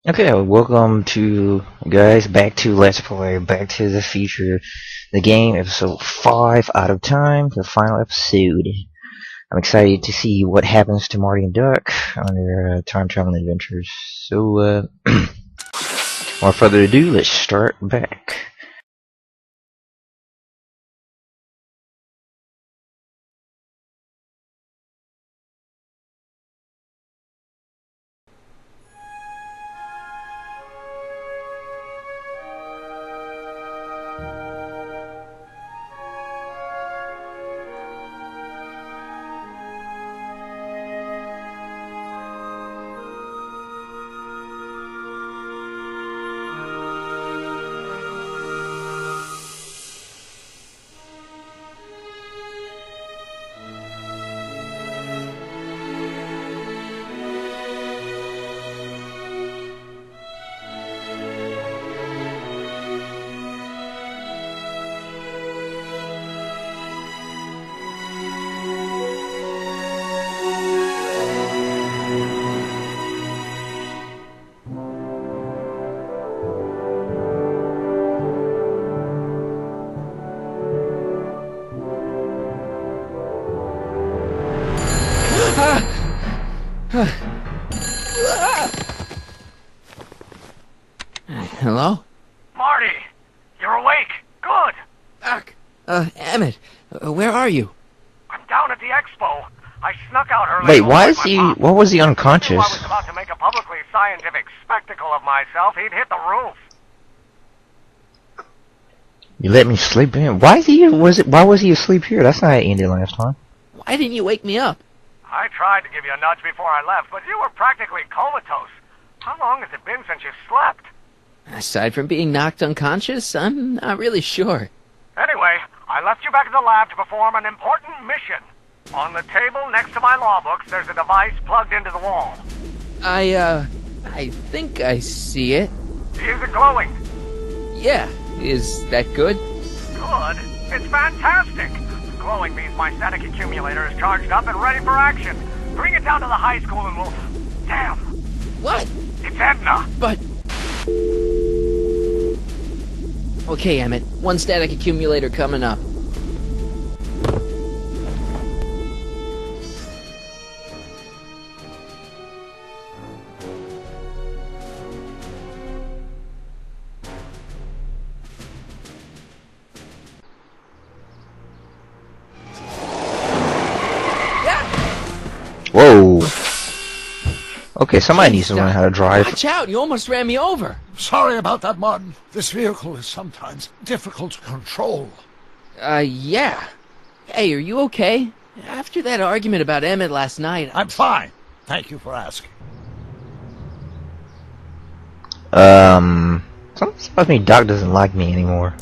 Okay, welcome to guys back to Let's Play Back to the Future, the game episode 5 out of time, the final episode. I'm excited to see what happens to Marty and Duck on their time traveling adventures. So, without further ado, let's start back. Hello? Marty! You're awake! Good! Doc! Emmet, where are you? I'm down at the Expo. I snuck out early. Wait, why is he, why was he If unconscious? I was about to make a publicly scientific spectacle of myself, he'd hit the roof. You let me sleep in? Why was he asleep here? That's not how it ended last time. Why didn't you wake me up? I tried to give you a nudge before I left, but you were practically comatose. How long has it been since you slept? Aside from being knocked unconscious, I'm not really sure. Anyway, I left you back at the lab to perform an important mission. On the table next to my law books, there's a device plugged into the wall. I think I see it. Is it glowing? Yeah, is that good? Good? It's fantastic! Glowing means my static accumulator is charged up and ready for action. Bring it down to the high school and we'll... Damn! What? It's Edna! But... Okay, Emmet, one static accumulator coming up. Whoa. Okay, somebody needs to learn how to drive. Watch out, you almost ran me over. Sorry about that, Martin. This vehicle is sometimes difficult to control. Yeah. Hey, are you okay? After that argument about Emmet last night... I'm fine. Thank you for asking. Something tells me Doc doesn't like me anymore.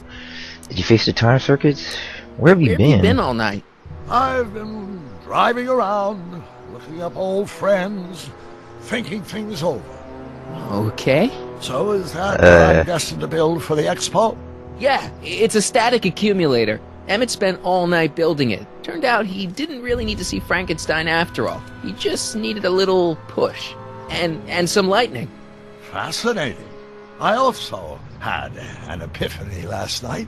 Did you fix the tire circuits? Where have you Where been? have you been all night? I've been driving around, looking up old friends, thinking things over. Okay. So is that what I'm destined to build for the Expo? Yeah, it's a static accumulator. Emmet spent all night building it. Turned out he didn't really need to see Frankenstein after all. He just needed a little push. And some lightning. Fascinating. I also had an epiphany last night.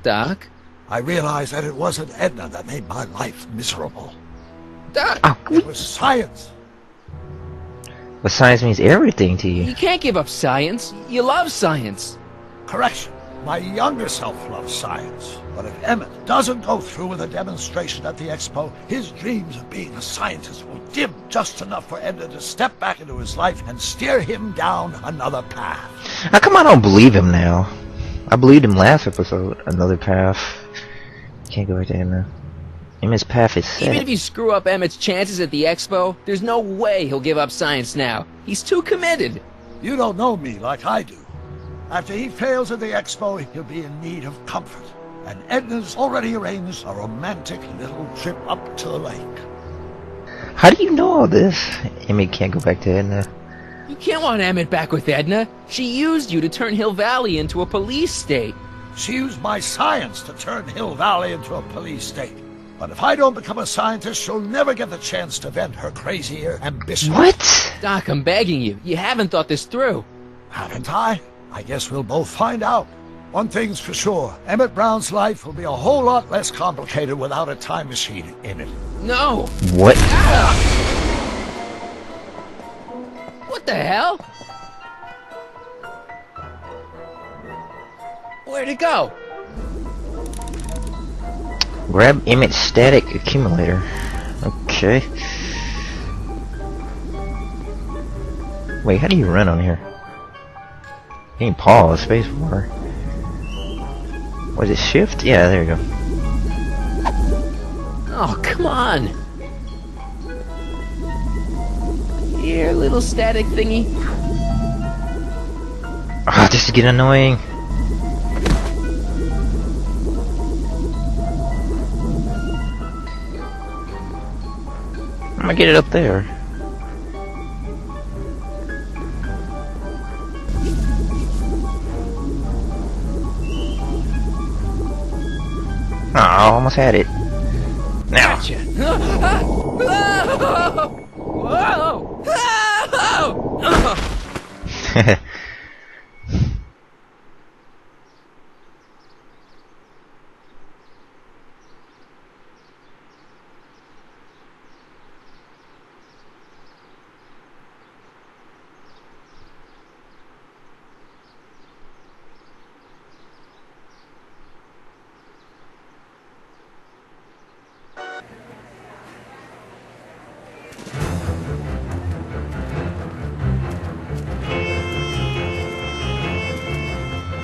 Doc? I realized that it wasn't Edna that made my life miserable. Doc! It was science. But science means everything to you. You can't give up science. You love science. Correction. My younger self loves science. But if Emmet doesn't go through with a demonstration at the Expo, his dreams of being a scientist will dim just enough for Edna to step back into his life and steer him down another path. How come I don't believe him now? I believed him last episode. Another path. Can't go right there now. Emmet's path is set. Even if you screw up Emmet's chances at the Expo, there's no way he'll give up science now. He's too committed. You don't know me like I do. After he fails at the Expo, he'll be in need of comfort. And Edna's already arranged a romantic little trip up to the lake. How do you know all this? Emmet can't go back to Edna. You can't want Emmet back with Edna. She used you to turn Hill Valley into a police state. She used my science to turn Hill Valley into a police state. But if I don't become a scientist, she'll never get the chance to vent her crazier ambition. What? Doc, I'm begging you. You haven't thought this through. Haven't I? I guess we'll both find out. One thing's for sure, Emmett Brown's life will be a whole lot less complicated without a time machine in it. No! What? What the hell? Where'd it go? Grab Emmett's static accumulator. Okay. Wait, how do you run on here? You can pause, space bar. Was it shift? Yeah, there you go. Oh, come on! Here, little static thingy. Ah, this is getting annoying. I'm gonna get it up there. Oh, I almost had it. Now. Gotcha. Whoa! Whoa!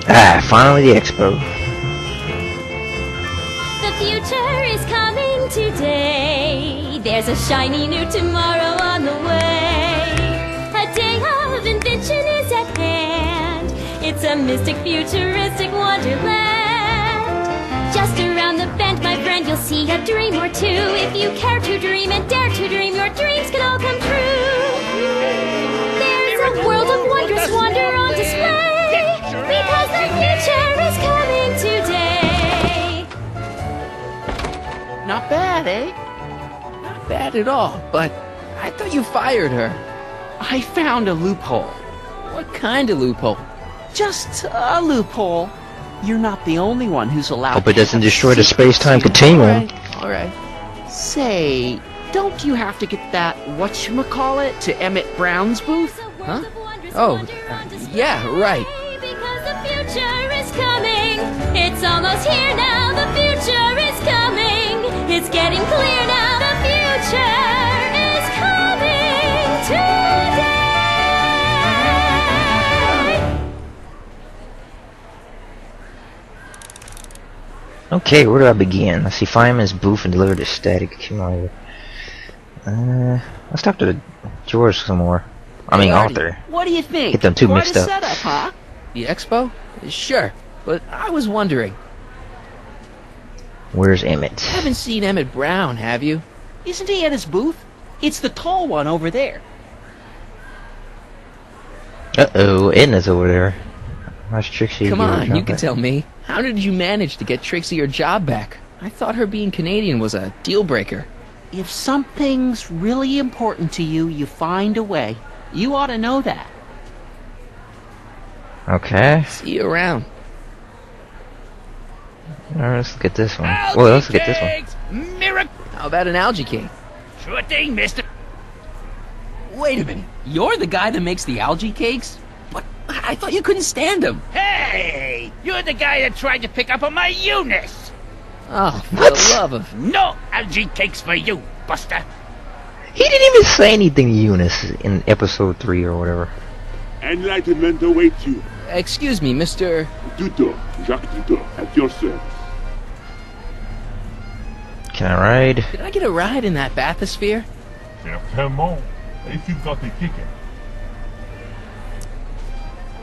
Ah, finally the Expo. The future is coming today. There's a shiny new tomorrow on the way. A day of invention is at hand. It's a mystic, futuristic wonderland. Just around the bend, my friend, you'll see a dream or two. If you care to dream and dare to dream, your dreams can all come true. There's a world of wondrous wonder on display. Because the future is coming today. Not bad, eh? Not bad at all, but I thought you fired her. I found a loophole. What kind of loophole? Just a loophole. You're not the only one who's allowed. Hope it to doesn't have destroy the secrets. space-time continuum. Alright. Say, don't you have to get that whatchamacallit to Emmett Brown's booth? Huh? Oh, yeah, right. Because the future is coming. It's almost here now. The future is coming. It's getting clear now. The future is coming today. Okay, where do I begin? Let's see, find his booth and deliver the static accumulator. Let's talk to George some more. I mean, Marty, Arthur. What do you think? Get them two Quite mixed a up. setup, huh? The Expo? Sure, but I was wondering. Where's Emmet? Haven't seen Emmett Brown, have you? Isn't he at his booth? It's the tall one over there. Uh-oh, Edna's over there. How's Trixie? Come get her on, job you can back? tell me. How did you manage to get Trixie her job back? I thought her being Canadian was a deal breaker. If something's really important to you, you find a way. You ought to know that. Okay. See you around. Alright, let's look at this one. Well, let's look at this one. Miracle! How about an algae cake? Sure thing, mister. Wait a minute. You're the guy that makes the algae cakes? But I thought you couldn't stand them. Hey! You're the guy that tried to pick up on my Eunice! Oh, for What? the love of... No algae cakes for you, Buster! He didn't even say anything to Eunice in episode 3 or whatever. Enlightenment awaits you. Excuse me, Mr... Duto, Jacques Duto, at your service. Can I ride? Did I get a ride in that bathysphere? Certainement, if you've got the ticket.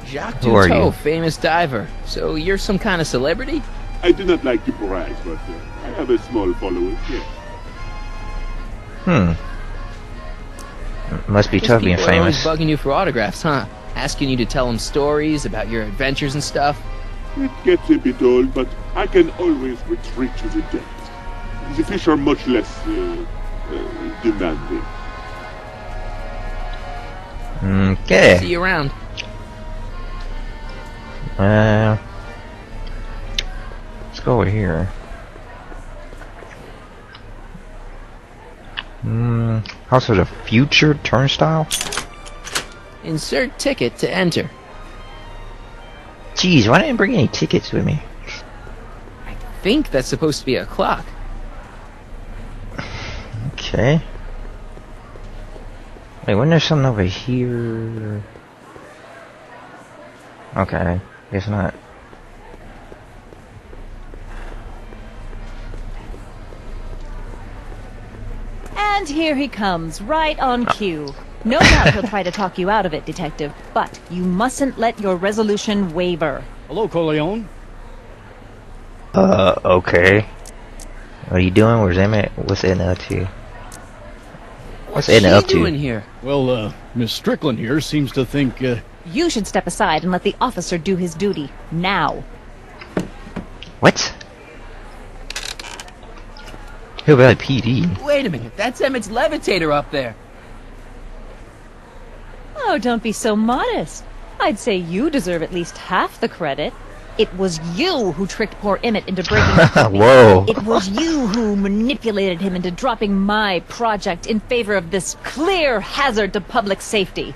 Jacques Who are you? Duteau, famous diver. So you're some kind of celebrity? I do not like to brag, but I have a small following here. Must be Guess tough being people are always famous. bugging you for autographs, huh? Asking you to tell them stories about your adventures and stuff. It gets a bit old, but I can always retreat to the depths. The fish are much less demanding. See Okay. you around. Let's go over here. House of the Future turnstile? Insert ticket to enter. Jeez, why didn't I bring any tickets with me? I think that's supposed to be a clock. Okay. Wait, wasn't there something over here? Okay, guess not. And here he comes, right on cue. No doubt he'll try to talk you out of it, Detective, but you mustn't let your resolution waver. Hello, Corleone. Okay. What are you doing? Where's Emmet? What's Edna up to? What's Edna up to? doing here? Well, Miss Strickland here seems to think, You should step aside and let the officer do his duty. Now. What? Hillbilly PD. Wait a minute, that's Emmett's levitator up there. Oh, don't be so modest. I'd say you deserve at least half the credit. It was you who tricked poor Emmet into breaking up with me. Whoa. It was you who manipulated him into dropping my project in favor of this clear hazard to public safety.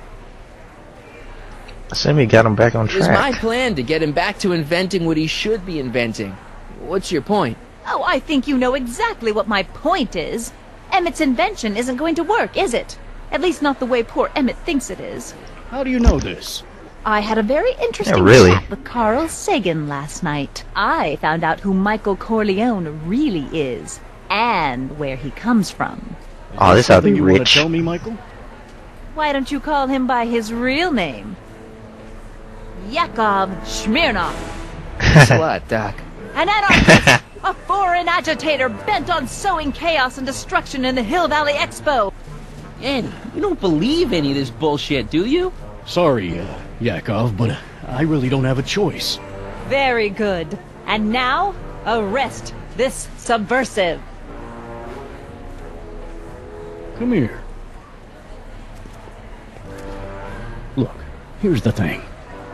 Sammy got him back on It was my track. plan to get him back to inventing what he should be inventing. What's your point? Oh, I think you know exactly what my point is. Emmett's invention isn't going to work, is it? At least not the way poor Emmet thinks it is. how do you know this? I had a very interesting really? chat with Carl Sagan last night. I found out who Michael Corleone really is, and where he comes from. Oh, this ought to Something be you want to rich. tell me, Michael? Why don't you call him by his real name? Yakov Smirnov. Guess what, Doc? An anarchist! A foreign agitator bent on sowing chaos and destruction in the Hill Valley Expo! Annie, you don't believe any of this bullshit, do you? Sorry, Yakov, but I really don't have a choice. Very good. And now, arrest this subversive. Come here. Look, here's the thing.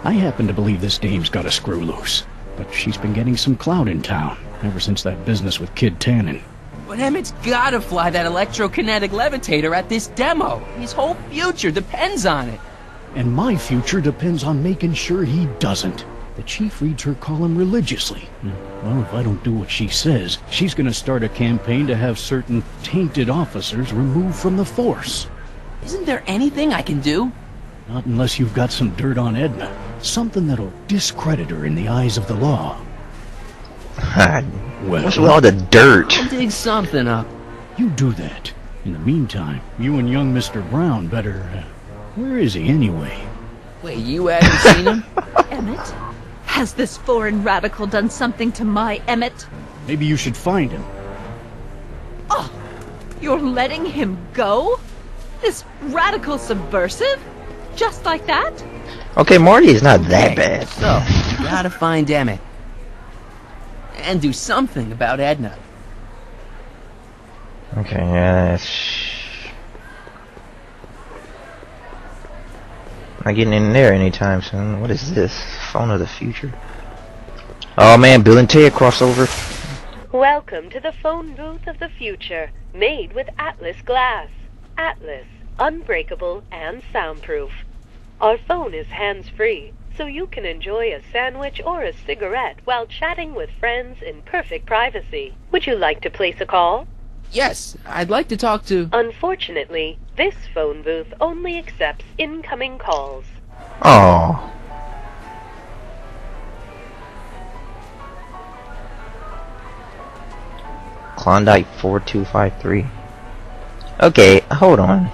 I happen to believe this dame's got a screw loose, but she's been getting some clout in town ever since that business with Kid Tannen. But Emmett's gotta fly that electrokinetic levitator at this demo. His whole future depends on it. And my future depends on making sure he doesn't. The chief reads her column religiously. Well, if I don't do what she says, she's gonna start a campaign to have certain tainted officers removed from the force. Isn't there anything I can do? Not unless you've got some dirt on Edna. Something that'll discredit her in the eyes of the law. What's with all the dirt? I'll dig something up. You do that. In the meantime, you and young Mr. Brown better... where is he anyway? Wait, you haven't seen him? Emmet? Has this foreign radical done something to my Emmet? Maybe you should find him. Oh, you're letting him go? This radical subversive? Just like that? Okay, Marty is not that bad. So, you gotta find Emmet. And do something about Edna. Okay, yeah, not getting in there anytime soon. What is this? Phone of the future? Oh man, Bill and Ted crossover. Welcome to the phone booth of the future, made with Atlas glass. Atlas, unbreakable and soundproof. Our phone is hands-free, so you can enjoy a sandwich or a cigarette while chatting with friends in perfect privacy. Would you like to place a call? Yes, I'd like to talk to... Unfortunately, this phone booth only accepts incoming calls. Oh. Klondike 4253. Okay, hold on.